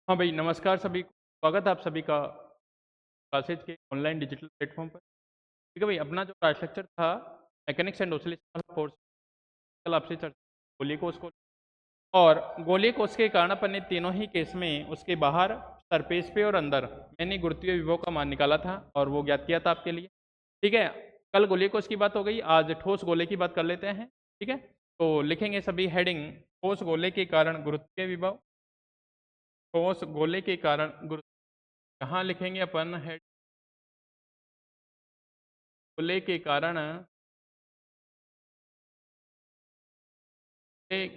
हाँ भाई, नमस्कार सभी को। स्वागत है आप सभी का क्लासेज के ऑनलाइन डिजिटल प्लेटफॉर्म पर। ठीक है भाई, अपना जो क्लास लेक्चर था मैकेनिक्स एंड ऑसिलेशन फोर्स, कल आपसे चर्चा गोलीय कोष को और गोलीय कोष के कारण अपन ने तीनों ही केस में उसके बाहर सरफेस पे और अंदर मैंने गुरुत्वीय विभव का मान निकाला था और वो ज्ञात किया था आपके लिए। ठीक है, कल गोलीय कोष की बात हो गई, आज ठोस गोले की बात कर लेते हैं। ठीक है, तो लिखेंगे सभी हेडिंग ठोस गोले के कारण गुरुत्वीय विभव। ठोस गोले के कारण गुरु, यहाँ लिखेंगे अपन हेड गोले के कारण के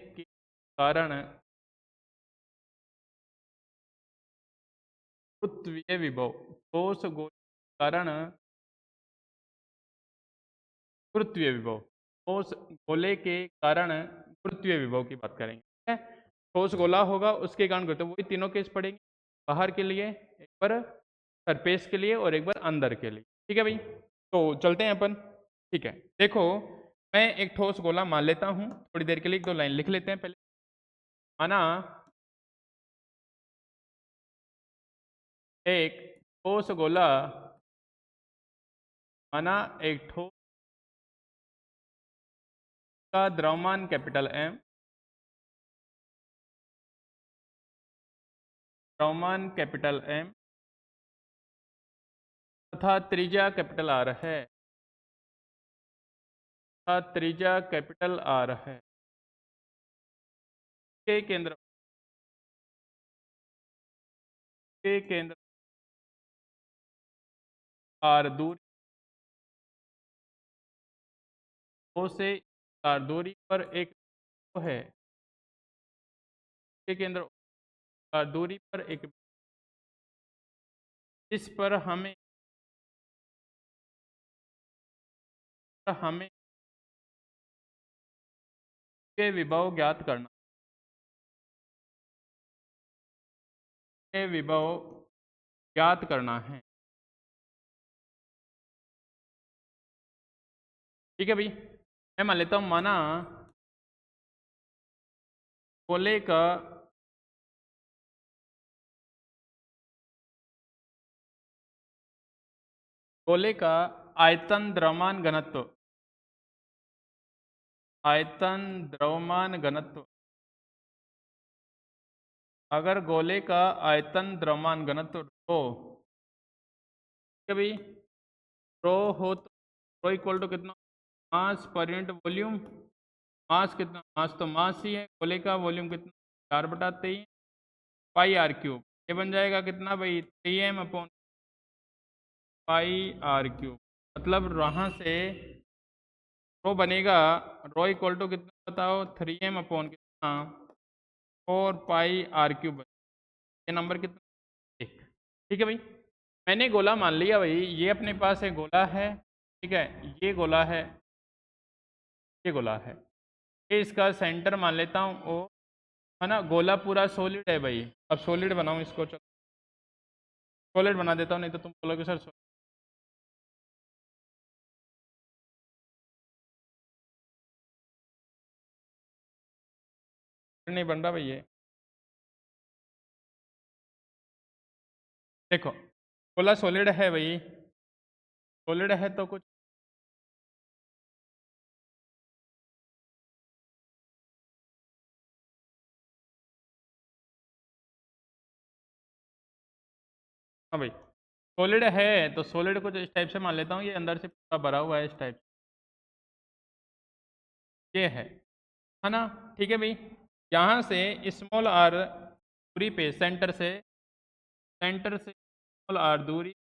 कारण गुरुत्वीय विभव। ठोस गोले के कारण गुरुत्वीय विभव। ठोस गोले के कारण गुरुत्वीय विभव की बात करेंगे। ठीक है, ठोस गोला होगा उसके कारण गुरुत्व, वही तीनों केस पड़ेंगे। बाहर के लिए एक बार, सरफेस के लिए और एक बार अंदर के लिए। ठीक है भाई, तो चलते हैं अपन। ठीक है, देखो मैं एक ठोस गोला मान लेता हूँ, थोड़ी देर के लिए एक दो लाइन लिख लेते हैं पहले। माना एक ठोस गोला, माना एक ठोस का द्रव्यमान कैपिटल एम, द्रव्यमान कैपिटल एम तथा त्रिज्या कैपिटल आर है, तथा त्रिज्या कैपिटल आर है। के केंद्र आर दूरी, ओ से आर दूरी पर एक है, के केंद्र आर दूरी पर एक, इस पर हमें के विभव ज्ञात करना, के विभव ज्ञात करना है। ठीक है भाई, मैं मान लेता हूँ, माना गोले का आयतन द्रव्यमान घनत्व, आयतन द्रव्यमान घनत्व, अगर गोले का आयतन द्रव्यमान घनत्व रो, ठीक है भाई, रो हो तो रो इक्वल टू कितना, मास पर यूनिट वॉल्यूम। मास कितना, मास तो मास ही है, गोले का वॉल्यूम कितना, 4/23 पाई आर क्यूब। ये बन जाएगा कितना भाई, 3m upon pi are cube. मतलब वहाँ से रो बनेगा, रो इक्वल टू कितना बताओ, 3m अपॉन कितना, 4 पाई r क्यूब। ये नंबर कितना, एक। ठीक है भाई, मैंने गोला मान लिया भाई, ये अपने पास है गोला है। ठीक है, ये गोला है, ये गोला है, ये इसका सेंटर मान लेता हूँ ओ, है ना। गोला पूरा सॉलिड है भाई, अब सॉलिड बनाऊँ इसको, चलो सॉलिड बना देता हूँ, नहीं तो तुम बोलोगे सर नहीं बन रहा भाई ये। देखो गोला सॉलिड है भाई, सॉलिड है तो कुछ, हाँ भाई सॉलिड है तो सॉलिड कुछ इस टाइप से मान लेता हूँ, ये अंदर से पूरा भरा हुआ है इस टाइप, ये है ना। ठीक है भाई, यहाँ से स्मॉल आर दूरी पे, सेंटर से स्मॉल आर दूरी,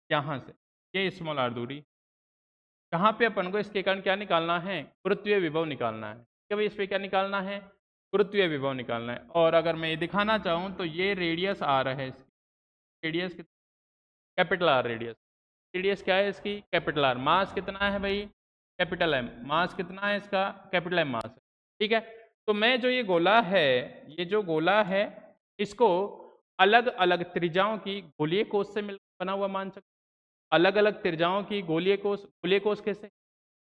यहाँ से ये स्मॉल आर दूरी, यहाँ पे अपन को इसके कारण क्या निकालना है, गुरुत्वीय विभव निकालना है। ठीक है भाई, इस पे क्या निकालना है, गुरुत्वीय विभव निकालना है। और अगर मैं ये दिखाना चाहूँ तो ये रेडियस आर है इसकी, radius capital R radius, radius क्या है इसकी, कैपिटल आर। मास कितना है भाई, कैपिटल एम। मास कितना है इसका, कैपिटल एम मास है। ठीक है, तो मैं जो ये गोला है, ये जो गोला है, इसको अलग अलग त्रिज्याओं की गोलीय कोष से मिलकर बना हुआ मान सकते, अलग अलग त्रिज्याओं की गोलीय कोष कैसे।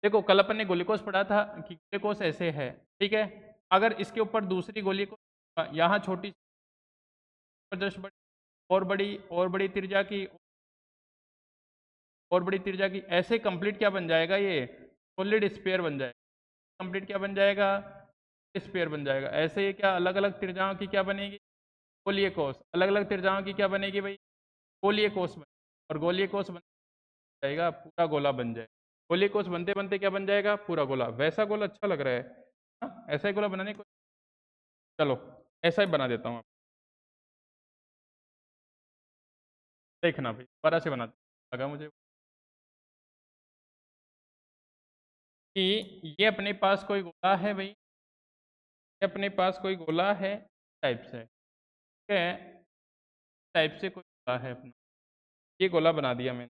देखो कल अपन ने गोलीय कोष पढ़ा था कि गोलीय कोष ऐसे है। ठीक है, अगर इसके ऊपर दूसरी गोलीय कोष यहाँ छोटी जस्ट बड़ी, और बड़ी त्रिज्या की, और बड़ी त्रिज्या की, ऐसे कंप्लीट क्या बन जाएगा, ये सॉलिड स्फीयर बन जाएगा। कंप्लीट क्या बन जाएगा, स्फीयर बन जाएगा। ऐसे ही क्या अलग अलग त्रिज्याओं की क्या बनेगी, गोलीय कोष। अलग अलग त्रिज्याओं की क्या बनेगी भाई, गोलीय कोष बने, और गोलीय कोष बन जाएगा पूरा गोला बन जाए। गोलीय कोष बनते बनते क्या बन जाएगा, पूरा गोला। वैसा गोला अच्छा लग रहा है ना? ऐसा ही गोला बनाने को, चलो ऐसा ही बना देता हूँ। देखना भाई दोबारा से बना लगा मुझे कि ये अपने पास कोई गोला है भाई, ये अपने पास कोई गोला है टाइप से, ठीक है, टाइप से कोई गोला है अपना, ये गोला बना दिया मैंने।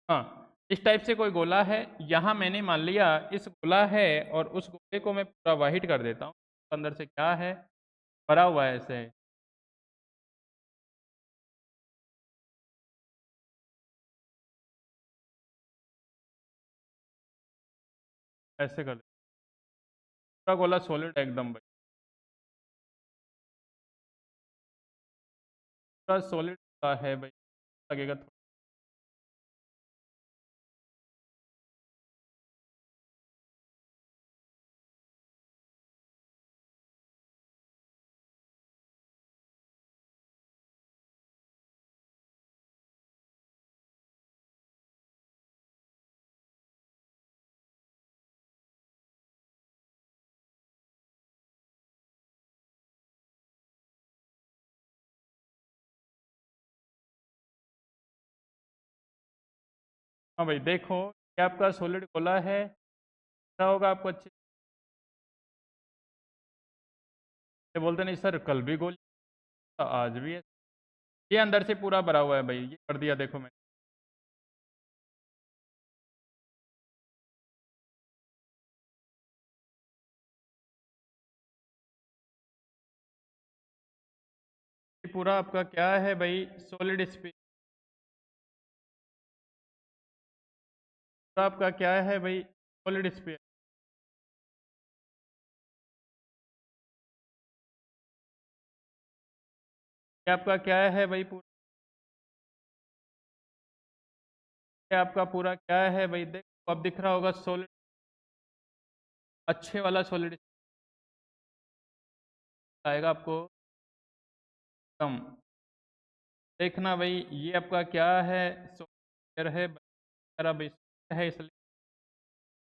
हाँ, इस टाइप से कोई गोला है, यहाँ मैंने मान लिया इस गोला है, और उस गोले को मैं पूरा वाइट कर देता हूँ। अंदर से क्या है, भरा हुआ है ऐसे, ऐसे कर दे, पूरा गोला सॉलिड एकदम भाई, पूरा सॉलिड है भाई, लगेगा थोड़ा। हाँ भाई देखो, ये आपका सॉलिड गोला है, क्या होगा आपको अच्छे से बोलते नहीं सर, कल भी गोली आज भी है, ये अंदर से पूरा भरा हुआ है भाई, ये कर दिया देखो मैं। ये पूरा आपका क्या है भाई, सॉलिड स्पीड। पूरा आपका क्या है भाई, सॉलिड स्पीड। ये आपका क्या है भाई, पूरा ये आपका पूरा क्या है भाई, देखो अब दिख रहा होगा सॉलिड, अच्छे वाला सॉलिड आएगा आपको कम। देखना भाई, ये आपका क्या है, सॉलिड है भाई, है इसलिए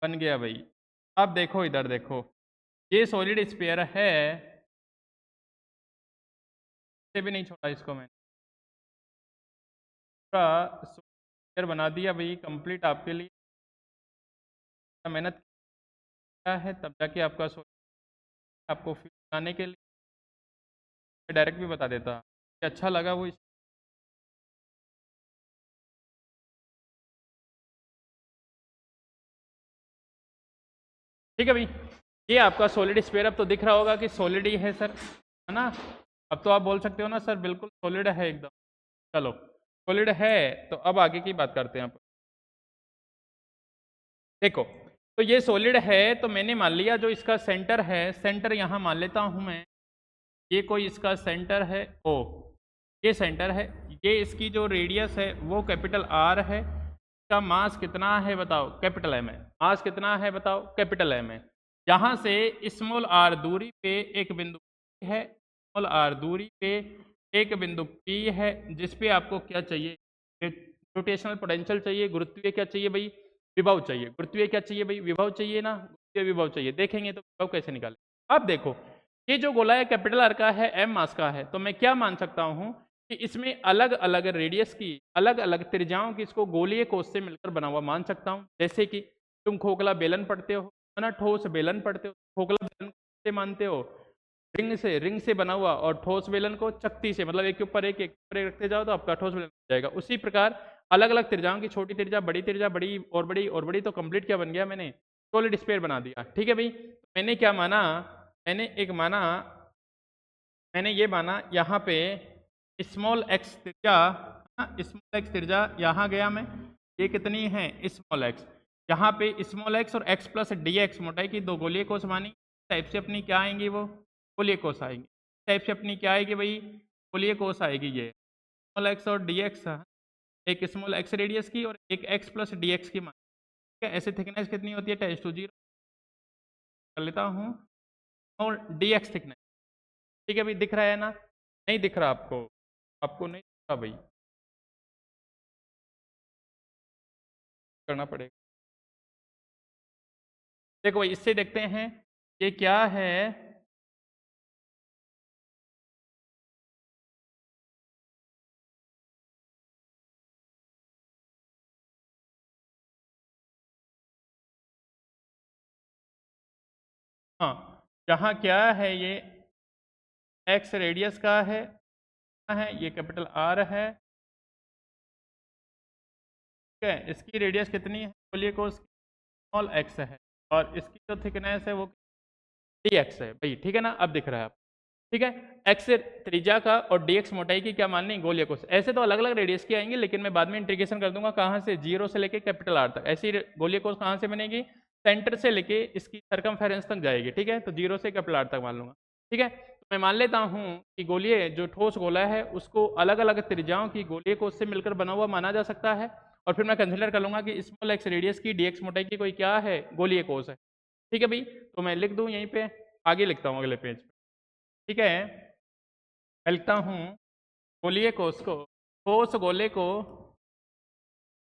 बन गया भाई। अब देखो इधर देखो, ये सॉलिड स्फीयर है, से भी नहीं छोड़ा इसको मैंने, पूरा स्फीयर बना दिया भाई कंप्लीट आपके लिए। मेहनत क्या है, तब जाके आपका आपको फिर बनाने के लिए डायरेक्ट भी बता देता कि अच्छा लगा वो ठीक है भाई। ये आपका सॉलिड स्फीयर अब तो दिख रहा होगा कि सॉलिड ही है सर, है ना? अब तो आप बोल सकते हो ना सर बिल्कुल सॉलिड है एकदम। चलो सॉलिड है, तो अब आगे की बात करते हैं आप। देखो, तो ये सॉलिड है, तो मैंने मान लिया जो इसका सेंटर है, सेंटर यहाँ मान लेता हूँ मैं, ये कोई इसका सेंटर है ओ, ये सेंटर है, ये इसकी जो रेडियस है वो कैपिटल आर है, इसका मास कितना है बताओ, कैपिटल एम है। मास कितना है बताओ, कैपिटल एम है। यहाँ से स्मॉल आर दूरी पे एक बिंदु P है, स्मॉल आर दूरी पे एक बिंदु P है, जिस पे आपको क्या चाहिए, रोटेशनल पोटेंशियल चाहिए, गुरुत्वीय क्या चाहिए भाई, विभव चाहिए। गुरुत्वीय क्या चाहिए भाई, विभव चाहिए ना, गुरुत्वीय विभव चाहिए। देखेंगे तो विभव कैसे निकाले। अब देखो, ये जो गोला है कैपिटल आर का है, एम मास का है, तो मैं क्या मान सकता हूँ कि इसमें अलग अलग रेडियस की, अलग अलग त्रिज्याओं की इसको गोलीय कोष से मिलकर बना हुआ मान सकता हूँ। जैसे कि तुम खोखला बेलन पढ़ते हो ना, ठोस बेलन पढ़ते हो, खोखला बेलन से मानते हो रिंग से बना हुआ, और ठोस बेलन को चकती से, मतलब एक के ऊपर एक ऊपर एक रखते जाओ तो आपका ठोस बेलन बन जाएगा। उसी प्रकार अलग अलग त्रिज्याओं की, छोटी त्रिज्या, बड़ी और बड़ी और बड़ी, तो कंप्लीट क्या बन गया, मैंने सॉलिड स्फीयर बना दिया। ठीक है भाई, मैंने क्या माना, मैंने एक माना, मैंने ये माना यहाँ पे स्मॉल एक्स त्रिज्या, स्मॉल एक्स त्रिज्या यहाँ गया मैं, ये कितनी है स्मॉल एक्स, यहाँ पे स्मॉल एक्स और एक्स प्लस डी एक्स मोटाई की दो गोलीय कोस मानी, टाइप से अपनी क्या आएंगी, वो गोलीय कोस आएंगी। टाइप से अपनी क्या आएगी भाई, गोलीय कोस आएगी। ये स्मॉल एक्स और डी एक्स, एक स्मॉल एक्स रेडियस की और एक एक्स प्लस डी एक्स की मानी, ठीक है। ऐसे थिकनेस कितनी होती है, 10⁻�0 कर लेता हूँ, और डी एक्स थिकनेस, ठीक है भाई। दिख रहा है ना, नहीं दिख रहा आपको, आपको नहीं दिख रहा भाई, करना पड़ेगा। देखो भाई, इससे देखते हैं ये क्या है। हाँ, यहाँ क्या है, ये एक्स रेडियस का है, ये कैपिटल आर है, ठीक है। इसकी रेडियस कितनी है, बोलिए को स्मॉल एक्स है, और इसकी जो थिकनेस है वो डी एक्स है भाई, ठीक है ना। अब दिख रहा है आप, ठीक है। एक्स त्रिज्या का और डी एक्स मोटाई की क्या मान ली, गोलीय कोस। ऐसे तो अलग अलग रेडियस की आएंगी, लेकिन मैं बाद में इंटीग्रेशन कर दूंगा, कहाँ से, 0 से लेके कैपिटल आर तक। ऐसी गोलीय कोस कहाँ से बनेगी, सेंटर से लेके इसकी सर्कमफेरेंस तक जाएगी, ठीक है। तो 0 से कैपिटल आर तक मान लूंगा, ठीक है। तो मैं मान लेता हूँ कि गोलीय जो ठोस गोला है उसको अलग अलग त्रिज्याओं की गोलीय कोस से मिलकर बना हुआ माना जा सकता है, और फिर मैं कंसिडर कर लूंगा कि स्मॉल एक्स रेडियस की डी एक्स मोटाई की कोई क्या है, गोलीय कोस है, ठीक है भाई। तो मैं लिख दूँ यहीं पे, आगे लिखता हूँ अगले पेज पे, ठीक है। मैं लिखता हूँ गोलीय कोस को, ठोस गोले को,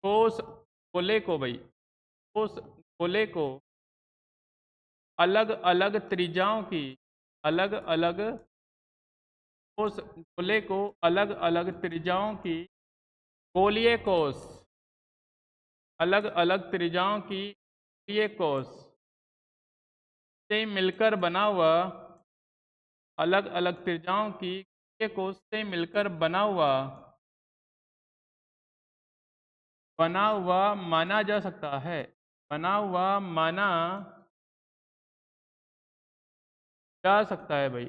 ठोस गोले को भाई, ठोस गोले को अलग अलग त्रिज्याओं की, अलग अलग, ठोस गोले को अलग अलग त्रिज्याओं की गोलीय कोस, अलग अलग त्रिज्याओं की गोलीय कोस से मिलकर बना हुआ, अलग अलग त्रिज्याओं की गोलीय कोस से मिलकर बना हुआ माना जा सकता है, बना हुआ माना जा सकता है भाई,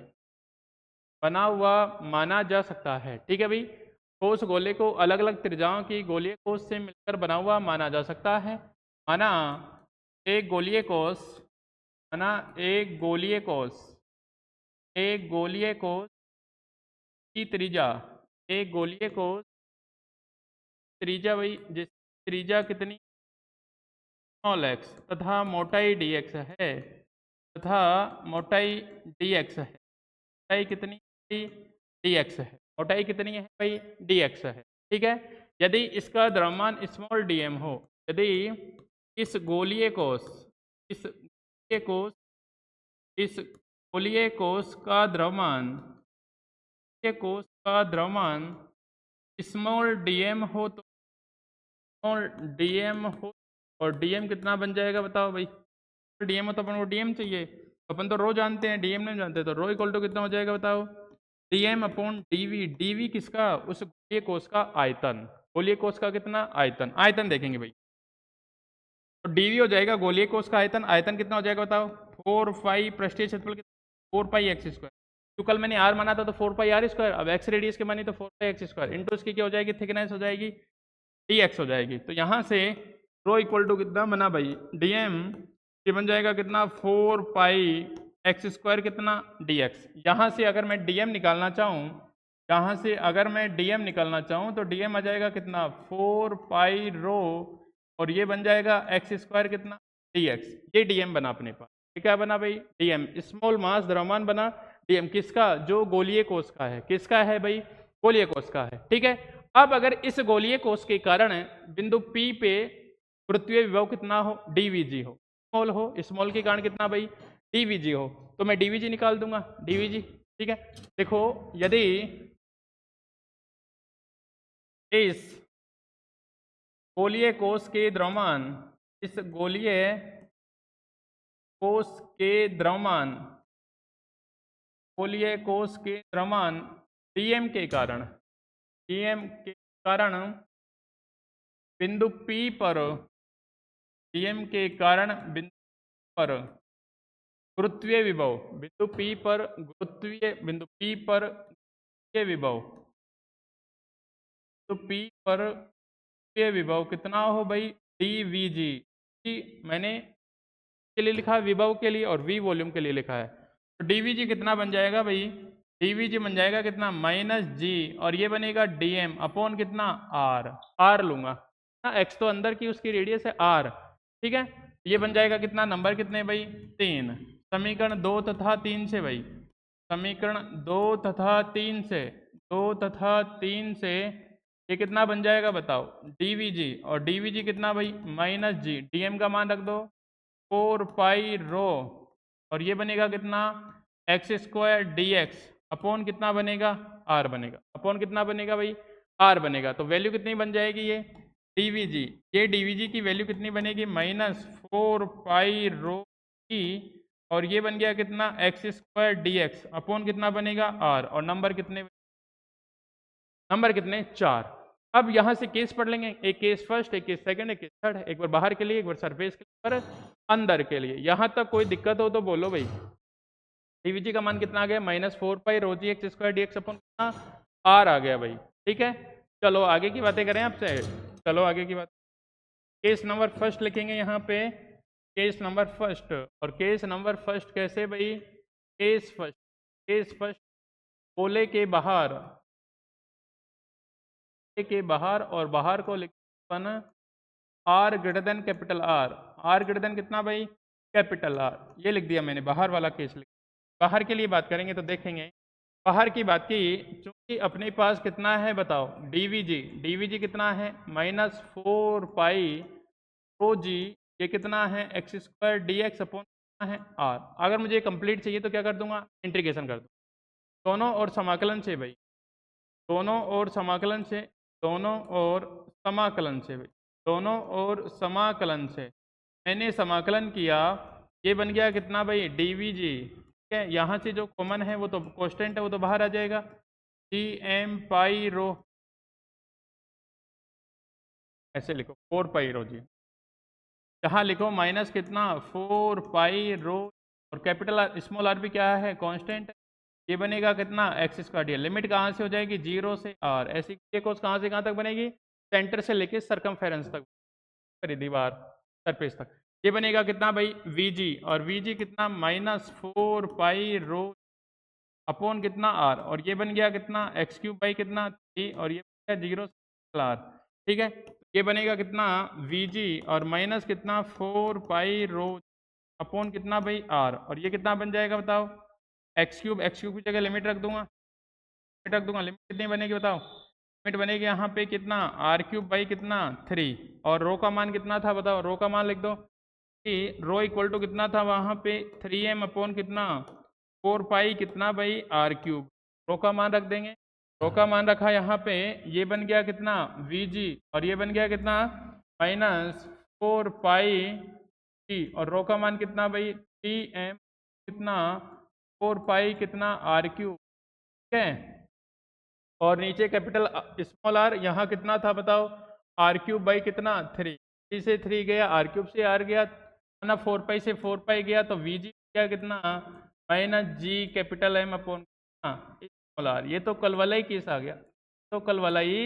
बना हुआ माना जा सकता है, ठीक है भाई। ठोस गोले को अलग अलग त्रिज्याओं की गोलीय कोस से मिलकर बना हुआ माना जा सकता है। माना एक गोलीय कोस, माना एक गोलीय कोस, एक गोलीय कोस की त्रिज्या, एक गोलीय कोस त्रिज्या भाई, जिस त्रिज्या कितनी, स्मॉल एक्स, तथा मोटाई डी एक्स है, तथा मोटाई डी एक्स है। मोटाई कितनी, डी एक्स है, मोटाई कितनी है भाई, डी एक्स है, ठीक है। यदि इसका द्रव्यमान स्मॉल डी एम हो, यदि इस गोलीय कोस, इस गोलीय कोस, इस गोलीय कोस का द्रव्यमान, गोलीय कोस का द्रव्यमान स्मॉल डी एम हो, तो स्मॉल डी एम हो, और डी एम कितना बन जाएगा बताओ भाई, डी एम हो तो अपन को डी एम चाहिए, अपन तो रो जानते हैं, डी एम नहीं जानते, तो रो इक्वल टू कितना हो जाएगा बताओ, D M upon D V. D V किसका, उस गोलीय कोस का आयतन, गोलीय कोस का कितना आयतन, आयतन देखेंगे भाई, तो डी वी हो जाएगा गोलीय कोस का आयतन। आयतन कितना हो जाएगा बताओ, 4 पाई, पृष्ठीय क्षेत्रफल 4 पाई एक्स स्क्वायर, तो कल मैंने आर माना था तो 4 पाई आर स्क्वायर, अब एक्स रेडियस के मानी तो 4 पाई एक्स स्क्वायर, इंटू इसकी क्या हो जाएगी, थिकनेस हो जाएगी, डी एक्स हो जाएगी। तो यहाँ से रो इक्वल टू कितना बना भाई, डी एम, ये बन जाएगा कितना, 4 पाई एक्स स्क्वायर कितना, डी एक्स। यहाँ से अगर मैं डी एम निकालना चाहूँ, यहाँ से अगर मैं डी एम निकालना चाहूँ तो डी एम आ जाएगा कितना, 4 पाई रो, और ये बन जाएगा एक्स स्क्वायर कितना, डी एक्स। ये डी एम बना अपने पास, ये क्या बना भाई, डी एम, स्मॉल मास द्रव्यमान बना, डी एम किसका, जो गोलीय कोस का है, किसका है भाई, गोलीय कोस का है, ठीक है। अब अगर इस गोलीय कोस के कारण बिंदु P पे गुरुत्वीय विभव कितना हो, डीवीजी हो, स्मॉल हो, स्मॉल के कारण कितना भाई, डीवीजी हो, तो मैं डीवीजी निकाल दूंगा, डीवीजी, ठीक है। देखो यदि इस गोलीय कोस के द्रव्यमान, इस गोलीय कोस के द्रव्यमान, गोलीय कोस के द्रव्यमान डीएम के कारण, डीएम के कारण बिंदु P पर, डीएम के कारण बिंदु पर गुरुत्वीय विभव, बिंदु P पर गुरुत्वीय, बिंदु P पर गुरुत्वीय विभव, तो P पर गुरुत्वीय विभव कितना हो भाई, डीवीजी, कि मैंने के लिए लिखा है विभव के लिए और वी वॉल्यूम के लिए लिखा है। तो डीवीजी कितना बन जाएगा भाई, डीवीजी बन जाएगा कितना माइनस जी, और ये बनेगा डीएम अपॉन कितना आर, आर लूंगा ना, एक्स तो अंदर की उसकी रेडियस है आर, ठीक है। ये बन जाएगा कितना, नंबर कितने भाई 3, समीकरण 2 तथा 3 से भाई, समीकरण 2 तथा 3 से, 2 तथा 3 से ये कितना बन जाएगा बताओ डीवीजी, और डीवीजी कितना भाई माइनस जी, डीएम का मान रख दो 4 पाई रो, और ये बनेगा कितना x square d x upon कितना बनेगा आर बनेगा, अपॉन कितना बनेगा भाई आर बनेगा। तो वैल्यू कितनी बन जाएगी ये डीवीजी, ये डीवीजी की वैल्यू कितनी बनेगी -4 पाई रो की, और ये बन गया कितना x square d x upon कितना बनेगा आर, और नंबर कितने, नंबर कितने 4। अब यहाँ से केस पढ़ लेंगे, एक केस फर्स्ट, एक केस सेकंड, एक केस थर्ड, एक बार बाहर के लिए, एक बार सरफेस के लिए, अंदर के लिए। यहाँ तक कोई दिक्कत हो तो बोलो भाई। डीवीजी का मान कितना आ गया -4 pi rho g x square d x upon कितना आर आ गया भाई, ठीक है। चलो आगे की बातें करें आपसे, चलो आगे की बात। केस नंबर फर्स्ट लिखेंगे यहाँ पे, केस नंबर फर्स्ट, और केस नंबर फर्स्ट कैसे भाई, केस फर्स्ट, केस फर्स्ट गोले के बाहर, के बाहर, और बाहर को लिखना R greater than capital R, R greater than कितना भाई कैपिटल आर, ये लिख दिया मैंने, बाहर वाला केस लिख। बाहर के लिए बात करेंगे तो देखेंगे, बाहर की बात की, चूंकि अपने पास कितना है बताओ डीवीजी, डीवीजी कितना है -4 पाई रो जी, ये कितना है x square d x upon कितना है आर। अगर मुझे कंप्लीट चाहिए तो क्या कर दूंगा इंटीग्रेशन कर दूंगा, दोनों और समाकलन से भाई, दोनों और समाकलन से, दोनों और समाकलन से भाई, दोनों और समाकलन से मैंने समाकलन किया, ये बन गया कितना भाई डीवीजी, ठीक है। यहाँ से जो कॉमन है वो तो कांस्टेंट है, वो तो बाहर आ जाएगा, डी एम पाई रो, ऐसे लिखो 4 पाई रो जी, यहाँ लिखो माइनस कितना 4 पाई रो, और कैपिटल आर स्मॉल आर भी क्या है कांस्टेंट है, ये बनेगा कितना एक्स स्क्वायर डी, लिमिट कहाँ से हो जाएगी 0 से आर, ऐसी कोस कहाँ से कहाँ तक बनेगी सेंटर से लेके सरकमफेरेंस तक, दीवार सरफेस तक, ये बनेगा कितना भाई वीजी, और वीजी कितना -4 पाई रो अपॉन कितना आर, और ये बन गया कितना एक्स क्यूब बाई कितना 3, और ये बन गया 0 आर, ठीक है। ये बनेगा कितना वीजी और माइनस कितना 4 पाई रो अपॉन कितना भाई आर, और ये कितना बन जाएगा बताओ एक्स क्यूब, एक्स क्यूब की जगह लिमिट रख दूंगा, लिमिट रख दूंगा, लिमिट कितनी बनेगी बताओ, लिमिट बनेगी यहाँ पे कितना आर क्यूब बाई कितना 3, और रो का मान कितना था बताओ, रो का मान लिख दो कि रो इक्वल टू कितना था वहाँ पे 3m अपॉन कितना 4 पाई कितना भाई आर क्यूब, रो का मान रख देंगे, रो का मान रखा यहाँ पे, ये बन गया कितना वीजी, और ये बन गया कितना -4 पाई, और रो का मान कितना भाई 3m कितना 4 पाई कितना आर क्यूब, ठीक है। और नीचे कैपिटल स्मॉल आर, यहाँ कितना था बताओ आर क्यूब बाई कितना 3, 3 से 3 गया, आर क्यूब से आर गया ना, 4 पाई से 4 पाई गया, तो वी जी गया कितना -g capital M upon small are. ये तो कल वाला ही केस आ गया, तो कल वाला ही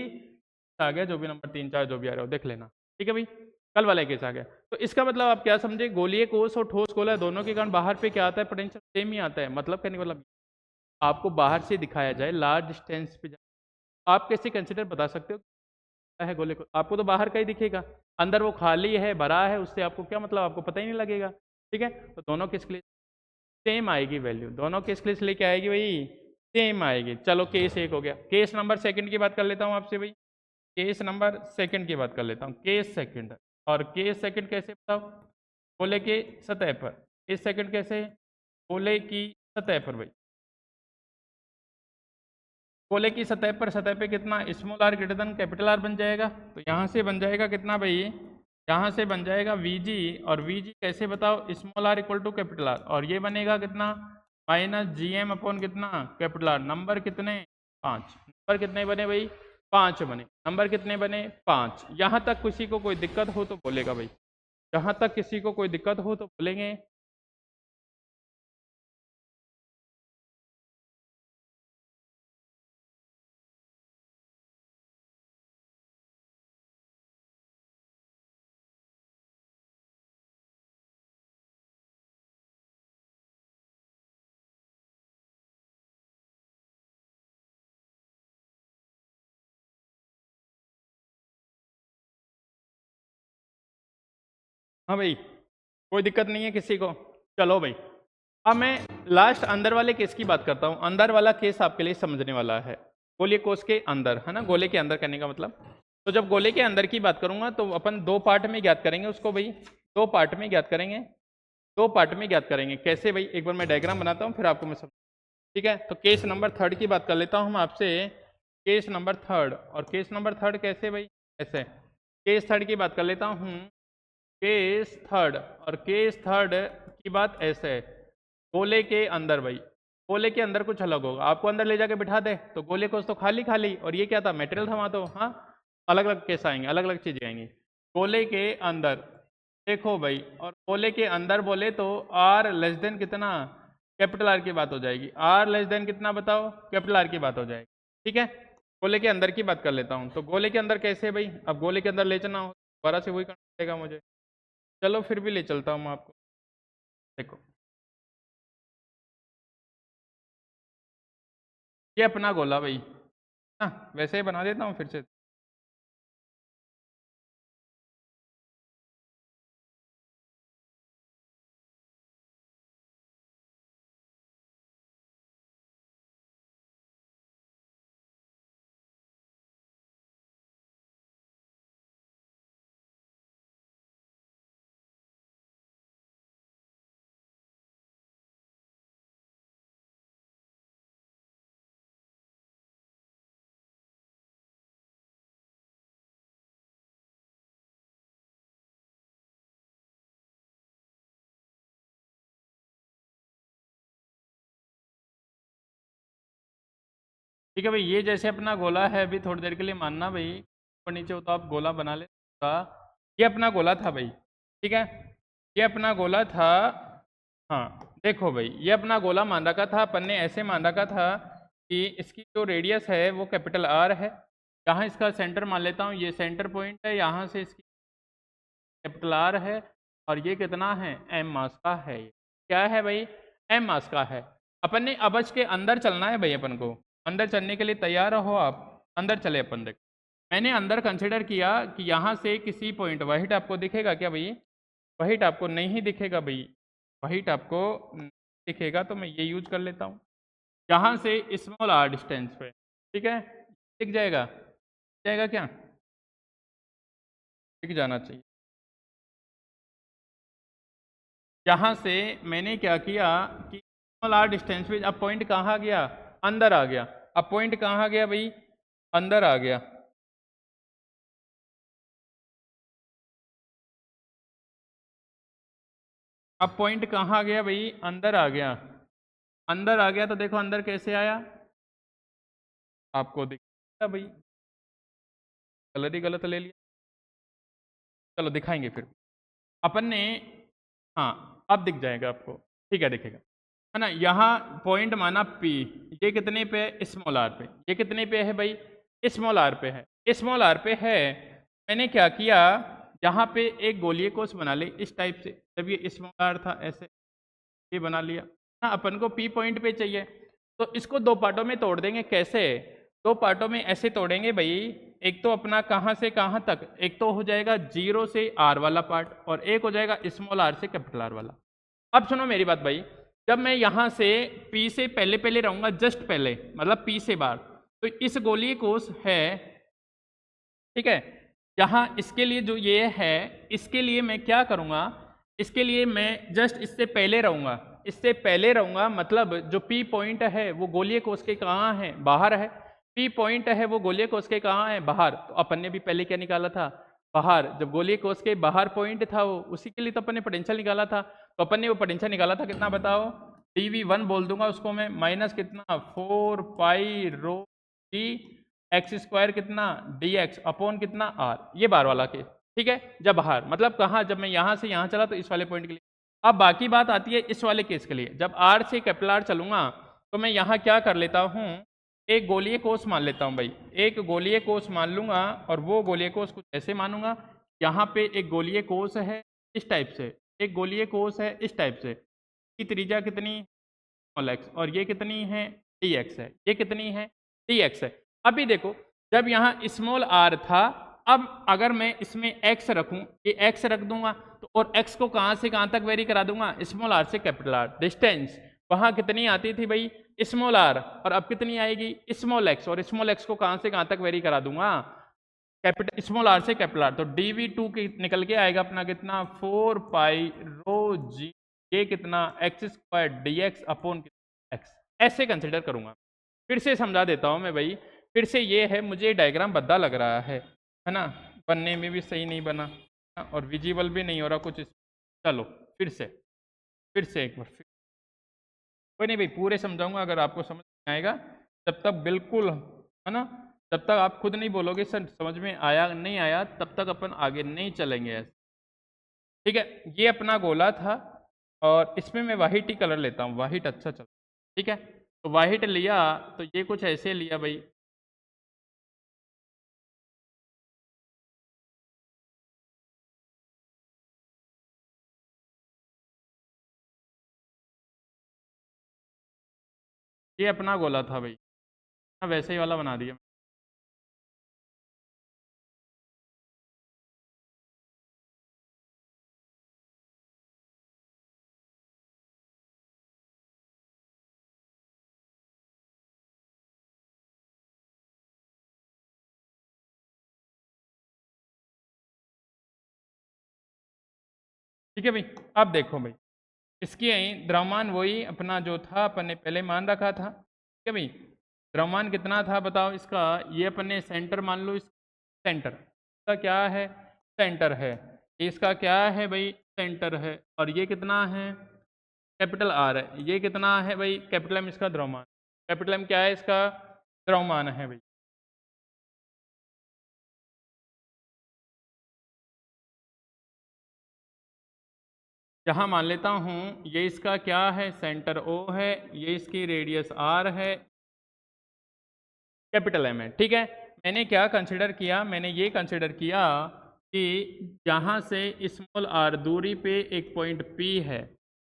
आ गया, जो भी नंबर 3 4 जो भी आ रहा हो देख लेना, ठीक है भाई, कल वाला ही केस आ गया। तो इसका मतलब आप क्या समझे, गोलीय कोष और ठोस गोला दोनों के कारण बाहर पे क्या आता है पोटेंशियल सेम ही आता है, मतलब कहने का मतलब आपको बाहर से दिखाया जाए लार्ज डिस्टेंस पे, आप कैसे कंसिडर बता सकते हो क्या है गोले को, आपको तो बाहर का ही दिखेगा, अंदर वो खाली है भरा है, उससे आपको क्या मतलब, आपको पता ही नहीं लगेगा, ठीक है। तो दोनों केस के लिए सेम आएगी वैल्यू, दोनों केस के लिए लेके आएगी भाई सेम आएगी। चलो केस एक हो गया, केस नंबर सेकंड की बात कर लेता हूँ आपसे भाई, केस नंबर सेकंड की बात कर लेता हूँ, केस सेकंड, और केस सेकंड कैसे बताओ गोले के सतह पर, केस सेकंड कैसे गोले की सतह पर भाई, गोले की सतह पे कितना small R greater than capital R बन जाएगा, तो यहाँ से बन जाएगा कितना भाई, यहाँ से बन जाएगा Vg, और Vg कैसे बताओ small R equal to capital R, और ये बनेगा कितना -Gm अपॉन कितना कैपिटल आर, नंबर कितने 5, नंबर कितने बने भाई 5 बने, नंबर कितने बने 5। यहाँ तक किसी को कोई दिक्कत हो तो बोलेगा भाई, यहाँ तक किसी को कोई दिक्कत हो तो बोलेंगे। हाँ भाई, कोई दिक्कत नहीं है किसी को। चलो भाई, अब मैं लास्ट अंदर वाले केस की बात करता हूँ। अंदर वाला केस आपके लिए समझने वाला है, गोलीय कोष के अंदर, है ना, गोले के अंदर करने का मतलब। तो जब गोले के अंदर की बात करूंगा तो अपन दो पार्ट में ज्ञात करेंगे उसको भाई, दो पार्ट में ज्ञात करेंगे, दो पार्ट में ज्ञात करेंगे। कैसे भाई, एक बार मैं डायग्राम बनाता हूँ फिर आपको मैं समझ। ठीक है, तो केस नंबर थर्ड की बात कर लेता हूँ मैं आपसे, केस नंबर थर्ड। और केस नंबर थर्ड कैसे भाई, ऐसे केस थर्ड की बात कर लेता हूँ, केस थर्ड। और केस थर्ड की बात ऐसे है, गोले के अंदर भाई, गोले के अंदर कुछ अलग होगा। आपको अंदर ले जाके बिठा दे तो गोले को तो खाली खाली, और ये क्या था, मटेरियल था वहाँ तो। हाँ, अलग अलग केस आएंगे, अलग अलग चीजें आएंगी गोले के अंदर। देखो भाई, और गोले के अंदर बोले तो आर लेस देन कितना, कैपिटल आर की बात हो जाएगी। आर लेस देन कितना बताओ, कैपिटल आर की बात हो जाएगी। ठीक है, गोले के अंदर की बात कर लेता हूँ। तो गोले के अंदर कैसे भाई, अब गोले के अंदर ले चलना हो दोबारा से वही करना पड़ेगा मुझे। चलो फिर भी ले चलता हूँ मैं आपको। देखो, ये अपना गोला भाई, हाँ वैसे ही बना देता हूँ फिर से। ठीक है भाई, ये जैसे अपना गोला है, अभी थोड़ी देर के लिए मानना भाई ऊपर नीचे हो तो आप गोला बना ले। ये अपना गोला था भाई, ठीक है, ये अपना गोला था। हाँ देखो भाई, ये अपना गोला मान रखा था अपन ने, ऐसे मान रखा था कि इसकी जो रेडियस है वो कैपिटल आर है। यहाँ इसका सेंटर मान लेता हूँ, ये सेंटर पॉइंट है, यहाँ से इसकी कैपिटल आर है। और ये कितना है, एम मास का है। ये क्या है भाई, एम मास का है। अपन ने अब इसके अंदर चलना है भाई, अपन को अंदर चलने के लिए तैयार हो आप, अंदर चले अपन। देख, मैंने अंदर कंसिडर किया कि यहाँ से किसी पॉइंट, वाहिट आपको दिखेगा क्या भाई, वाहिट आपको नहीं दिखेगा भाई, वाहिट आपको नहीं दिखेगा, तो मैं ये यूज कर लेता हूँ यहाँ से स्मॉल आर डिस्टेंस पे। ठीक है, दिख जाएगा, जाएगा क्या, दिख जाना चाहिए। यहाँ से मैंने क्या किया कि स्मॉल आर डिस्टेंस पे, अब पॉइंट कहाँ गया, अंदर आ गया। अब पॉइंट कहाँ गया भाई, अंदर आ गया। अब पॉइंट कहाँ गया भाई, अंदर आ गया। अंदर आ गया तो देखो अंदर कैसे आया, आपको दिखा भाई, कलर ही गलत ले लिया। चलो दिखाएंगे फिर अपन ने। हाँ, अब दिख जाएगा आपको, ठीक है दिखेगा, है ना। यहाँ पॉइंट माना P, ये कितने पे है, स्मॉल आर पे। ये कितने पे है भाई, स्मॉल आर पे है, स्मॉल आर पे है। मैंने क्या किया, यहाँ पे एक गोलीय कोष बना ले इस टाइप से। जब ये स्मॉल आर था ऐसे, ये बना लिया। हाँ, अपन को P पॉइंट पे चाहिए, तो इसको दो पार्टों में तोड़ देंगे। कैसे, दो पार्टों में ऐसे तोड़ेंगे भाई। एक तो अपना कहाँ से कहाँ तक, एक तो हो जाएगा 0 से R वाला पार्ट, और एक हो जाएगा स्मॉल r से कैपिटल R वाला। अब सुनो मेरी बात भाई, जब मैं यहाँ से P से पहले पहले रहूँगा, जस्ट पहले, मतलब P से बाहर, तो इस गोलीय कोष है, ठीक है। यहाँ इसके लिए जो ये है, इसके लिए मैं क्या करूँगा, इसके लिए मैं जस्ट इससे पहले रहूँगा, इससे पहले रहूँगा। मतलब जो P पॉइंट है वो गोलीय कोष के कहाँ है, बाहर है। P पॉइंट है वो गोलीय कोष के कहाँ है, बाहर। तो अपन ने भी पहले क्या निकाला था, बाहर। जब गोलीय कोष के बाहर पॉइंट था वो, उसी के लिए तो अपन ने पोटेंशियल निकाला था। तो अपन ने वो पोटेंशियल निकाला था कितना बताओ, dV1 बोल दूंगा उसको मैं, माइनस कितना 4 pi rho g x square कितना dx अपॉन कितना r, ये बार वाला केस। ठीक है, जब बाहर मतलब कहाँ, जब मैं यहाँ से यहाँ चला तो इस वाले पॉइंट के लिए। अब बाकी बात आती है इस वाले केस के लिए, जब R से कैपिटल R चलूंगा तो मैं यहाँ क्या कर लेता हूँ, एक गोलीय कोष मान लेता हूँ भाई, एक गोलीय कोष मान लूंगा। और वो गोलीय कोष कुछ ऐसे मानूंगा, यहाँ पे एक गोलीय कोष है इस टाइप से, एक गोलीय कोष है इस टाइप से, की त्रिज्या कितनी x, और ये कितनी है dx है, ये कितनी है dx है। अभी देखो, जब यहाँ स्मॉल r था, अब अगर मैं इसमें x रखूं, ये x रख दूंगा तो, और x को कहाँ से कहाँ तक वेरी करा दूंगा, स्मॉल r से कैपिटल R। डिस्टेंस वहां कितनी आती थी भाई, स्मॉल r, और अब कितनी आएगी, स्मॉल x, और स्मॉल x को कहाँ से कहाँ तक वेरी करा दूंगा, कैपिटल स्मॉल r से कैपिटल R। तो dv2 की निकल के आएगा अपना कितना, 4 पाई रो जी, ये कितना x square d x upon x, ऐसे कंसिडर करूंगा। फिर से समझा देता हूं मैं भाई, फिर से ये है, मुझे डायग्राम भद्दा लग रहा है ना, बनने में भी सही नहीं बना और विजिबल भी नहीं हो रहा कुछ। चलो फिर से एक बार, कोई नहीं भाई, पूरे समझाऊंगा, अगर आपको समझ में आएगा तब तक बिल्कुल, है ना, तब तक आप खुद नहीं बोलोगे सर समझ में आया नहीं आया, तब तक अपन आगे नहीं चलेंगे ऐसे। ठीक है, ये अपना गोला था और इसमें मैं वाइट ही कलर लेता हूँ, वाइट अच्छा चल, ठीक है। तो वाइट लिया तो ये कुछ ऐसे लिया भाई, ये अपना गोला था भाई, हाँ वैसे ही वाला बना दिया। ठीक है भाई, अब देखो भाई, इसकी द्रव्यमान वही अपना जो था अपन ने पहले मान रखा था। ठीक है भाई, द्रव्यमान कितना था बताओ इसका, ये अपन ने सेंटर मान लो, इस सेंटर इसका क्या है, सेंटर है, इसका क्या है भाई, सेंटर है, और ये कितना है, कैपिटल आर है, ये कितना है भाई, कैपिटल एम इसका द्रव्यमान, कैपिटल एम क्या है इसका, द्रव्यमान है भाई। यहाँ मान लेता हूँ ये इसका क्या है, सेंटर ओ है, ये इसकी रेडियस आर है, कैपिटल एम है। ठीक है, मैंने क्या कंसिडर किया, मैंने ये कंसिडर किया कि यहाँ से स्मॉल आर दूरी पे एक पॉइंट पी है,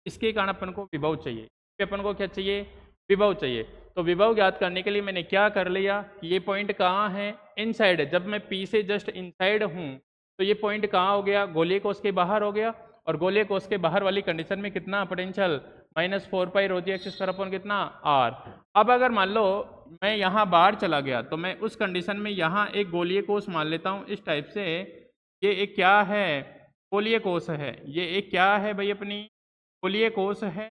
इसके कारण अपन को विभव चाहिए, अपन को क्या चाहिए, विभव चाहिए। तो विभव ज्ञात करने के लिए मैंने क्या कर लिया कि ये पॉइंट कहाँ है, इनसाइड है, जब मैं पी से जस्ट इनसाइड हूँ तो ये पॉइंट कहाँ हो गया, गोलीय कोष के बाहर हो गया, और गोलीय कोष के बाहर वाली कंडीशन में कितना potential, -4 pi rho g x square upon कितना आर। अब अगर मान लो मैं यहाँ बाहर चला गया तो मैं उस कंडीशन में यहाँ एक गोलीय कोष मान लेता हूँ इस टाइप से, ये एक क्या है, गोलीय कोष है, ये एक क्या है भाई अपनी गोलीय कोष है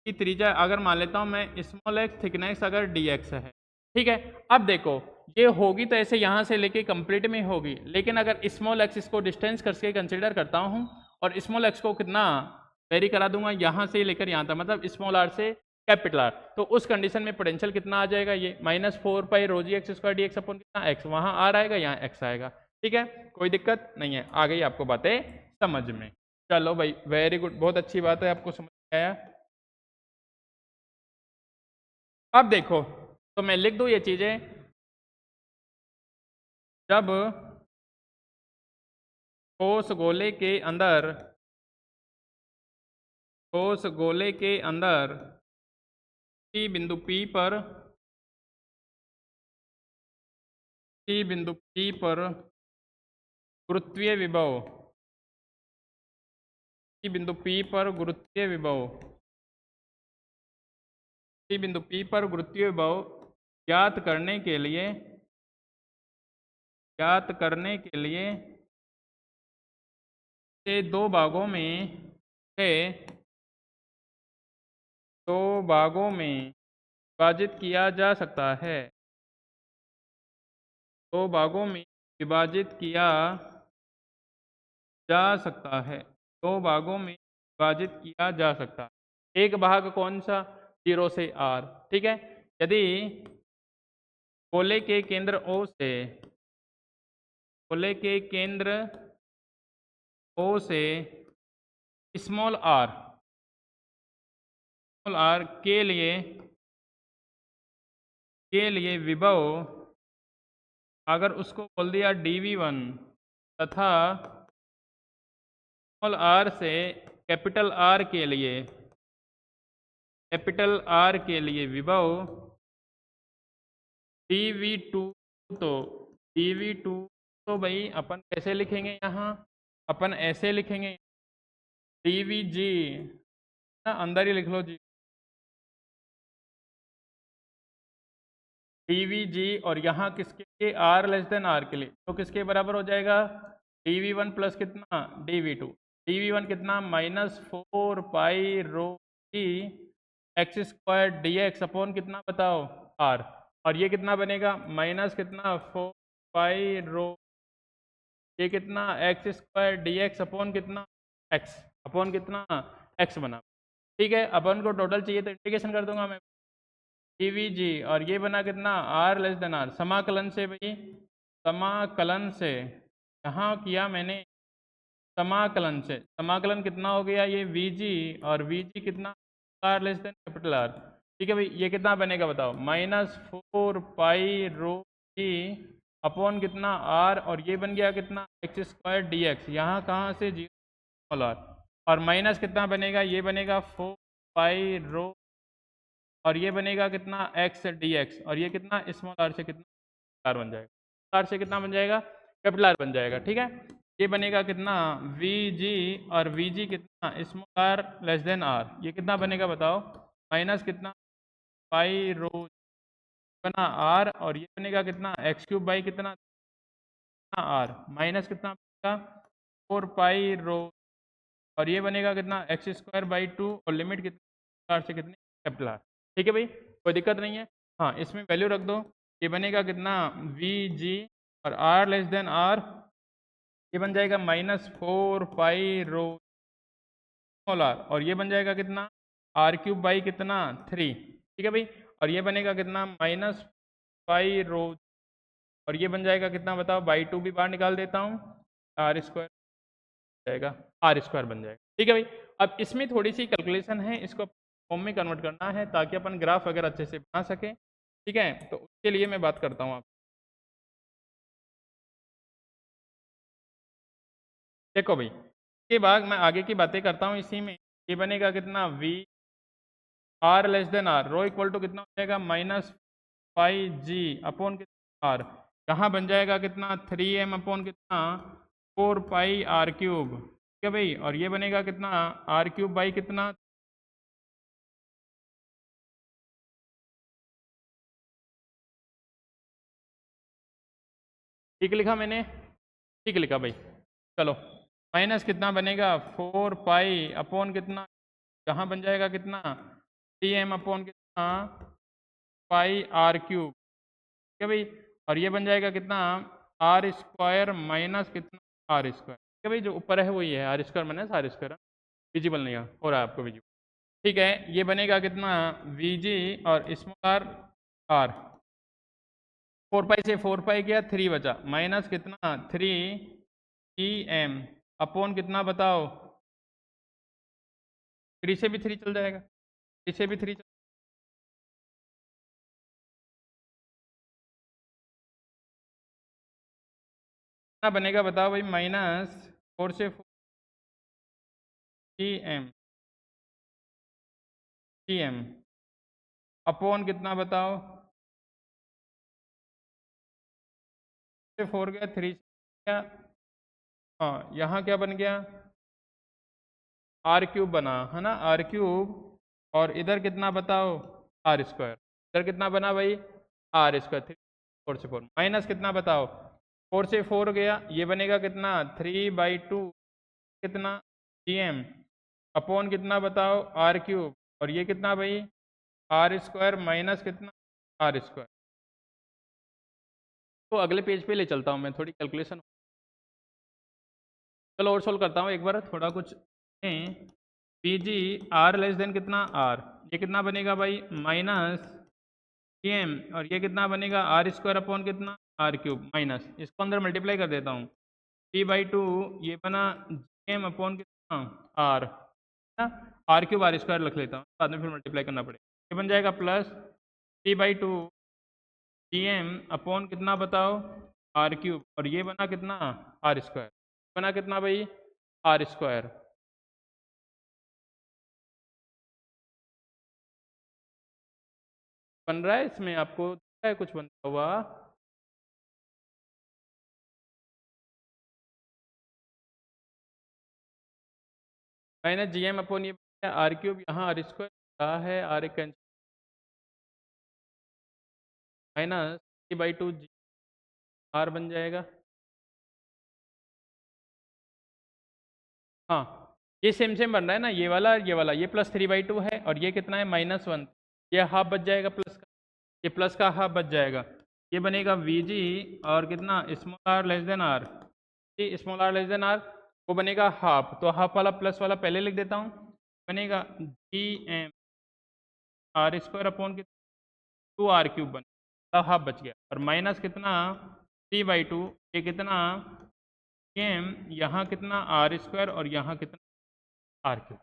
की त्रिज्या अगर मान लेता हूँ मैं स्मॉल एक्स, थिकनेस अगर डी एक्स है। ठीक है, अब देखो ये होगी तो ऐसे यहाँ से लेके कंप्लीट में होगी, लेकिन अगर स्मॉल एक्स इसको डिस्टेंस करके कंसिडर करता हूँ और स्मॉल एक्स को कितना वेरी करा दूंगा यहाँ से लेकर यहाँ तक, मतलब स्मॉल आर से कैपिटल आर, तो उस कंडीशन में पोटेंशियल कितना आ जाएगा, ये -4 pi rho g x square d x upon कितना एक्स, वहाँ आर आएगा यहाँ एक्स आएगा। ठीक है, कोई दिक्कत नहीं है, आ गई आपको बातें समझ में। चलो भाई वेरी गुड, बहुत अच्छी बात है, आपको समझ में आया। अब देखो तो मैं लिख दूं ये चीजें, जब ठोस गोले के अंदर, ठोस गोले के अंदर टी बिंदु P पर, टी बिंदु P पर गुरुत्वीय विभव, टी बिंदु P पर गुरुत्वीय विभव, टी बिंदु P पर गुरुत्वीय विभव ज्ञात करने के लिए, ज्ञात करने के लिए से दो भागों में, से दो भागों में विभाजित किया जा सकता है, दो भागों में विभाजित किया जा सकता है, दो भागों में विभाजित किया जा सकता है। एक भाग कौन सा, 0 से R। ठीक है, यदि गोले के केंद्र O से, गोले के केंद्र O से स्मॉल r, स्मॉल r के लिए विभव अगर उसको बोल दिया dv1 तथा स्मॉल r से कैपिटल R के लिए, कैपिटल R के लिए विभव dv2, तो dv2 तो भाई अपन कैसे लिखेंगे यहाँ, अपन ऐसे लिखेंगे डी वी जी ना, अंदर ही लिख लो जी, डी वी जी, और यहाँ किसके लिए, आर लेस देन आर के लिए, तो किसके बराबर हो जाएगा, डी वी वन प्लस कितना, d v two. D v one कितना, minus 4 pi rho x square d x upon कितना बताओ, आर। और ये कितना बनेगा, माइनस कितना 4 पाई रो, ये कितना x square d x upon कितना, एक्स अपॉन कितना, एक्स बना। ठीक है, अपन को टोटल चाहिए तो इंटीग्रेशन कर दूंगा मैं, डी वी जी, और ये बना कितना, आर लेस देन आर, समाकलन से भाई, समाकलन से, यहाँ किया मैंने समाकलन से, समाकलन कितना हो गया, ये वी जी, और वी जी कितना, R less than capital R. ठीक है भाई, ये कितना बनेगा बताओ, minus 4 pi rho G upon कितना आर, और ये बन गया कितना, एक्स स्क्वायर डी एक्स, यहाँ कहाँ से, जी आर, और माइनस कितना बनेगा, ये बनेगा 4 पाई रो, और ये बनेगा कितना, एक्स डी एक्स, और ये कितना, स्मॉल आर से कितना, आर बन जाएगा, आर से कितना बन जाएगा, कैपिटल आर बन जाएगा। ठीक है, ये बनेगा कितना, वी जी, और वी जी कितना, small R less than R, ये कितना बनेगा बताओ, माइनस कितना, पाई रो बना आर, और ये बनेगा कितना, एक्स क्यूब बाई कितना, आर, माइनस कितना बनेगा, 4 पाई रो, और ये बनेगा कितना, एक्स स्क्वायर बाई टू, और लिमिट कितना, आर से कितनी, कैपिटल आर। ठीक है भाई, कोई दिक्कत नहीं है। हाँ, इसमें वैल्यू रख दो, ये बनेगा कितना, वी जी, और आर लेस देन आर, ये बन जाएगा -4 पाई रो स्मॉल आर, और ये बन जाएगा कितना, आर क्यूब बाई कितना, 3। ठीक है भाई, और ये बनेगा कितना, -पाई रो, और ये बन जाएगा कितना बताओ, बाई टू भी बाहर निकाल देता हूँ, आर स्क्वायर जाएगा, आर स्क्वायर बन जाएगा। ठीक है भाई, अब इसमें थोड़ी सी कैलकुलेशन है, इसको फॉर्म में कन्वर्ट करना है ताकि अपन ग्राफ वगैरह अच्छे से बना सकें। ठीक है, तो उसके लिए मैं बात करता हूँ आप, देखो भाई, इसके बाद मैं आगे की बातें करता हूँ इसी में। ये बनेगा कितना, V R less than R, rho equal to कितना हो जाएगा, -पाई जी अपॉन कितना, आर, यहाँ बन जाएगा कितना, 3m अपॉन कितना, 4 पाई r क्यूब। ठीक है भाई, और ये बनेगा कितना, आर क्यूब बाई कितना, ठीक लिखा मैंने, ठीक लिखा भाई। चलो, माइनस कितना बनेगा, 4 पाई अपॉन कितना, यहाँ बन जाएगा कितना, 3m अपॉन कितना, पाई r क्यूब। ठीक है भाई, और ये बन जाएगा कितना, आर स्क्वायर माइनस कितना, आर स्क्वायर। ठीक है भाई, जो ऊपर है वही है, R square minus R square, visible नहीं हो रहा है आपको विजिबल। ठीक है, ये बनेगा कितना, वी जी, और स्मॉल आर, आर, 4 पाई से 4 पाई गया, 3 बचा, माइनस कितना, 3 अपॉन कितना बताओ, 3 से भी 3 चल जाएगा, 3 से भी 3 कितना बनेगा बताओ भाई, -4 से 4 एम अपॉन कितना बताओ, से 4 गया, 3 से गया, हाँ यहाँ क्या बन गया, आर क्यूब बना है ना, आर क्यूब, और इधर कितना बताओ, आर स्क्वायर, इधर कितना बना भाई, आर स्क्वायर, 4 से 4 माइनस कितना बताओ, 4 से 4 गया, ये बनेगा कितना, 3/2 कितना, जी अपॉन कितना बताओ, आर क्यूब, और ये कितना भाई, आर स्क्वायर माइनस कितना, आर स्क्वायर। तो अगले पेज पे ले चलता हूँ मैं, थोड़ी कैलकुलेशन, चलो और सोल्व करता हूँ एक बार, थोड़ा कुछ P ji, are less than कितना, आर, ये कितना बनेगा भाई, -m, और ये कितना बनेगा, आर स्क्वायर अपॉन कितना, आर क्यूब, माइनस, इसको अंदर मल्टीप्लाई कर देता हूँ, 3/2, ये बना जी अपॉन कितना, आर, ना, आर क्यूब आर स्क्वायर रख लेता हूँ, बाद में फिर मल्टीप्लाई करना पड़ेगा, ये बन जाएगा प्लस 3/2 जी अपॉन कितना बताओ, आर क्यूब, और ये बना कितना, आर स्क्वायर, बना कितना भाई, आर स्क्वायर। बन रहा है इसमें, आपको दिख रहा है कुछ बनता हुआ, माइनस जी एम अपॉन ये आर क्यूब, यहाँ आर स्क्वायर रहा है, आर एक कैंसिल, माइनस 3/2 जी आर बन जाएगा। हाँ, ये सेम सेम बन रहा है ना, ये वाला, ये प्लस 3/2 है और ये कितना है -1, ये हाफ बच जाएगा प्लस का, ये प्लस का हाफ बच जाएगा, ये बनेगा वी जी और कितना small R less than R, G small R less than R, वो बनेगा हाफ, तो हाफ वाला प्लस वाला पहले लिख देता हूँ, बनेगा G M R square upon 2r³ बन, तब हाफ बच गया, और माइनस कितना 3/2, ये कितना एम, यहाँ कितना r² और यहाँ कितना r³।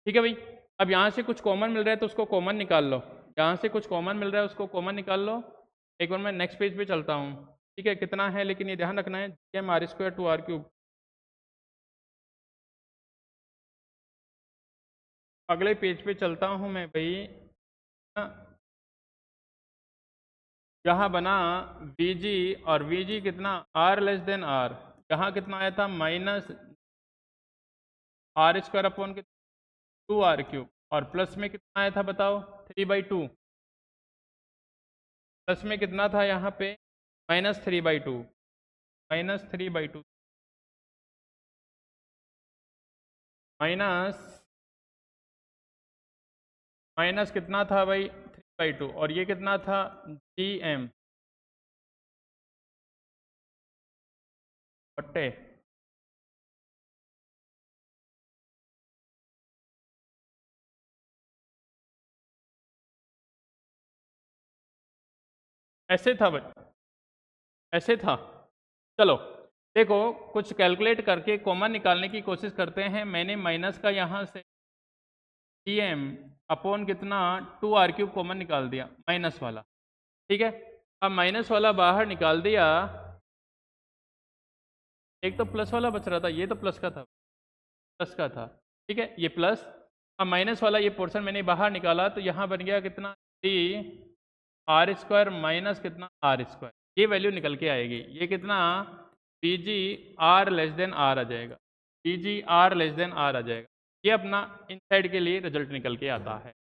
ठीक है भाई, अब यहाँ से कुछ कॉमन मिल रहा है तो उसको कॉमन निकाल लो, यहाँ से कुछ कॉमन मिल रहा है उसको कॉमन निकाल लो। एक बार मैं नेक्स्ट पेज पे चलता हूँ, ठीक है, कितना है लेकिन ये ध्यान रखना है, एम r² 2r³। अगले पेज पे चलता हूँ मैं भाई, यहाँ बना वी जी, और वी जी कितना r लेस देन r, यहाँ कितना आया था -r² अपॉन 2r³, और प्लस में कितना आया था बताओ 3/2, प्लस में कितना था यहाँ पे -3/2, -3/2 माइनस कितना था भाई 3/2, और ये कितना था जी एम बट्टे ऐसे था भाई, ऐसे था। चलो देखो, कुछ कैलकुलेट करके कॉमन निकालने की कोशिश करते हैं। मैंने माइनस का यहाँ से जी एम अपॉन कितना 2r³ कॉमन निकाल दिया, माइनस वाला, ठीक है। अब माइनस वाला बाहर निकाल दिया, एक तो प्लस वाला बच रहा था, ये तो प्लस का था, प्लस का था, ठीक है, ये प्लस। अब माइनस वाला ये पोर्शन मैंने बाहर निकाला, तो यहाँ बन गया कितना 3r² माइनस कितना r², ये वैल्यू निकल के आएगी, ये कितना p ji are less than r आ जाएगा, p ji are less than r आ जाएगा, ये अपना इनसाइड के लिए रिजल्ट निकल के आता है।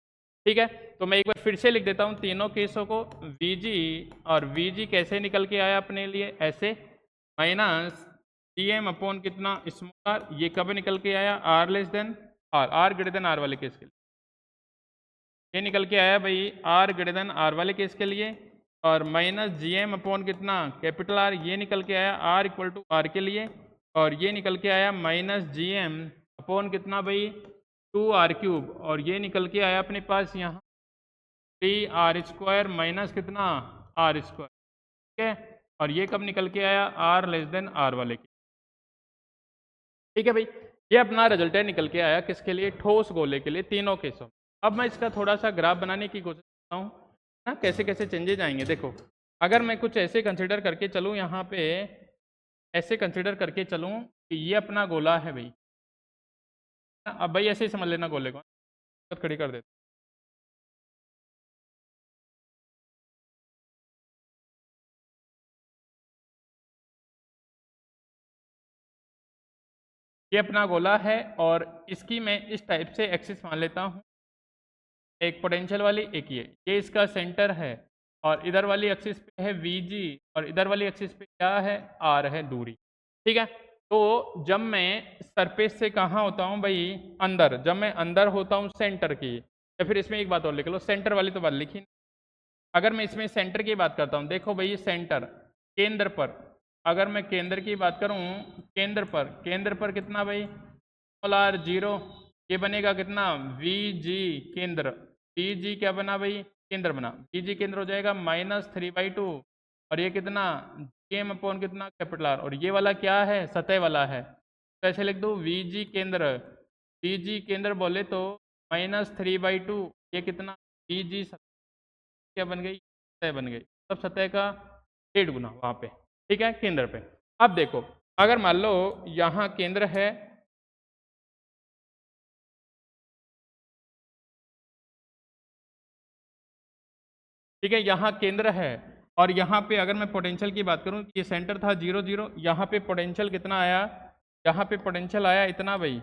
ठीक है, तो मैं एक बार फिर से लिख देता हूँ तीनों केसों को, वी जी, और वी जी कैसे निकल के आया अपने लिए ऐसे, माइनस डी एम अपॉन कितना स्मॉल आर, ये कब निकल के आया R less than R, R greater than R वाले केस के लिए, ये निकल के आया भाई आर ग्रेटर देन आर वाले केस के लिए, और माइनस जी एम अपॉन कितना कैपिटल आर, ये निकल के आया आर इक्वल टू आर के लिए, और ये निकल के आया माइनस जी एम अपॉन कितना भाई 2r³ और ये निकल के आया अपने पास यहाँ 3r² माइनस कितना r², ठीक है, और ये कब निकल के आया r लेस देन r वाले के, ठीक है भाई। ये अपना रिजल्ट है, निकल के आया किसके लिए, ठोस गोले के लिए, तीनों केसों। अब मैं इसका थोड़ा सा ग्राफ बनाने की कोशिश करता हूँ ना, कैसे कैसे चेंजेज आएंगे। देखो, अगर मैं कुछ ऐसे कंसिडर करके चलूँ, यहाँ पे ऐसे कंसिडर करके चलूँ कि ये अपना गोला है भाई, अब भाई ऐसे ही समझ लेना गोले को, खड़ी कर देता, ये अपना गोला है, और इसकी मैं इस टाइप से एक्सिस मान लेता हूँ, एक पोटेंशियल वाली, एक ये इसका सेंटर है, और इधर वाली एक्सिस पे है वी जी, और इधर वाली एक्सिस पे क्या है आर है दूरी, ठीक है। तो जब मैं सरफेस से कहाँ होता हूँ भाई अंदर, जब मैं अंदर होता हूँ सेंटर की, या फिर इसमें एक बात और लिख लो, सेंटर वाली तो बात लिखी, अगर मैं इसमें सेंटर की बात करता हूँ, देखो भाई सेंटर केंद्र पर, अगर मैं केंद्र की बात करूँ, केंद्र पर कितना भाई स्मॉल r 0, ये बनेगा कितना वी जी केंद्र, वी जी क्या बना भाई केंद्र बना, वी जी केंद्र हो जाएगा -3/2, और ये कितना जी एम अपॉन कितना कैपिटल आर, और ये वाला क्या है सतह वाला है, तो ऐसे लिख दो वी जी केंद्र, वी जी केंद्र बोले तो -3/2, ये कितना वी जी क्या बन गई सतह बन गई, तब सतह का 1.5 गुना वहाँ पे, ठीक है केंद्र पे। अब देखो, अगर मान लो यहाँ केंद्र है, ठीक है, यहाँ केंद्र है, और यहाँ पे अगर मैं पोटेंशियल की बात करूँ, ये सेंटर था 0 0, यहाँ पे पोटेंशियल कितना आया, यहाँ पे पोटेंशियल आया इतना भाई,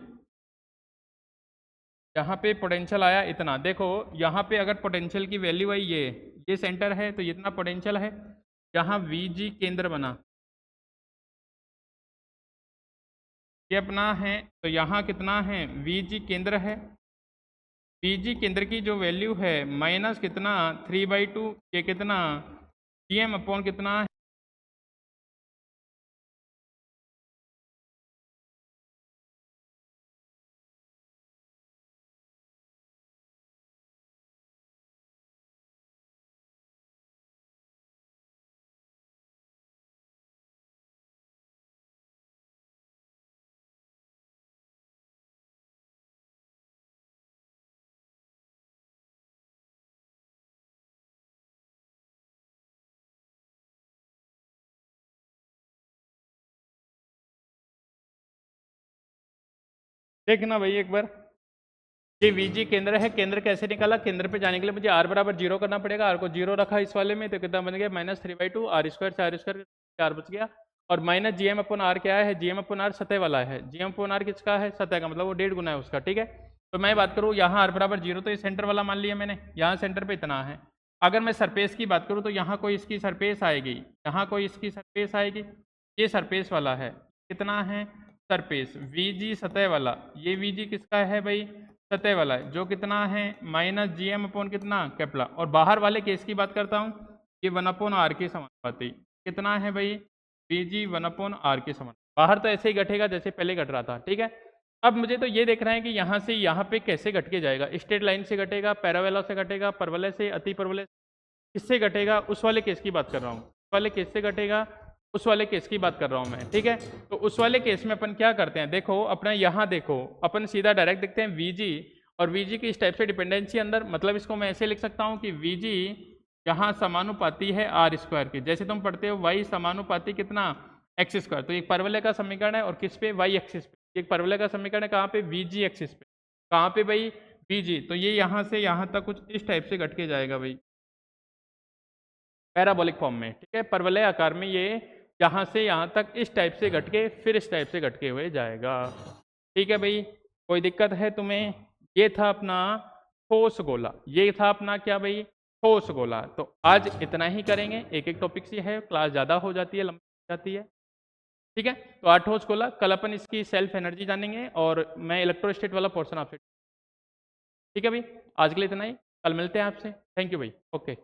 यहाँ पे पोटेंशियल आया इतना, देखो यहाँ पे अगर पोटेंशियल की वैल्यू है ये सेंटर है तो इतना पोटेंशियल है। यहाँ वीजी केंद्र बना, ये अपना है, तो यहाँ कितना है वीजी केंद्र है। वीजी केंद्र की जो वैल्यू है माइनस कितना 3/2, ये कितना GM अपॉन कितना है, देखना भाई एक बार, ये वीजी केंद्र है। केंद्र कैसे निकाला, केंद्र पे जाने के लिए मुझे r बराबर 0 करना पड़ेगा। r को 0 रखा इस वाले में तो कितना बन गया -3/2, r स्क्वायर से r स्क्वायर 4 बच गया। और माइनस GM अपॉन r क्या है, GM अपॉन r सतह वाला है, GM अपॉन r किसका है, सतह का, मतलब वो 1.5 गुना है उसका, ठीक है। तो मैं बात करूँ यहाँ r बराबर 0, तो ये सेंटर वाला मान लिया मैंने, यहाँ सेंटर पे इतना है। अगर मैं सरफेस की बात करूँ तो यहाँ कोई इसकी सरफेस आएगी, यहाँ कोई इसकी सरफेस आएगी, ये सरफेस वाला है, कितना है सरफेस VG सतह वाला, ये VG किसका है भाई, सतह वाला है, जो कितना है -GM अपॉन कितना कैप्ला। और बाहर वाले केस की बात करता हूँ, ये 1/r के समानुपाती, कितना है भाई VG 1/r के समान। बाहर तो ऐसे ही घटेगा जैसे पहले घट रहा था, ठीक है। अब मुझे तो ये देखना है कि यहाँ से यहाँ पे कैसे घट के जाएगा, स्ट्रेट लाइन से घटेगा, पैराबोला से घटेगा, परवलय से, अति परवलय, किससे घटेगा, उस वाले केस की बात कर रहा हूँ, उस वाले केस से घटेगा, उस वाले केस की बात कर रहा हूँ मैं, ठीक है। तो उस वाले केस में अपन क्या करते हैं, देखो अपना यहाँ देखो, अपन सीधा डायरेक्ट देखते हैं VG, और VG की इस टाइप से डिपेंडेंसी अंदर, मतलब इसको मैं ऐसे लिख सकता हूँ कि VG यहाँ समानुपाती है r स्क्वायर की, जैसे तुम पढ़ते हो y समानुपाती कितना x स्क्वायर, तो एक परवलय का समीकरण है और किस पे, y एक्सिस पे। एक परवलय का समीकरण है कहाँ पे, VG एक्सिस पे, कहाँ पे भाई VG, तो ये यहाँ से यहाँ तक कुछ इस टाइप से घट के जाएगा भाई, पैराबोलिक फॉर्म में, ठीक है। परवलय आकार में ये यहाँ से यहाँ तक इस टाइप से घट के फिर इस टाइप से घट के हुए जाएगा, ठीक है भाई। कोई दिक्कत है तुम्हें, ये था अपना ठोस गोला, ये था अपना क्या भाई ठोस गोला। तो आज इतना ही करेंगे, एक एक टॉपिक से है, क्लास ज़्यादा हो जाती है, लंबी हो जाती है, ठीक है। तो आज ठोस गोला, कल अपन इसकी सेल्फ एनर्जी जानेंगे और मैं इलेक्ट्रोस्टेट वाला पोर्शन आपसे, ठीक है भाई। आज के लिए इतना ही, कल मिलते हैं आपसे, थैंक यू भाई, ओके।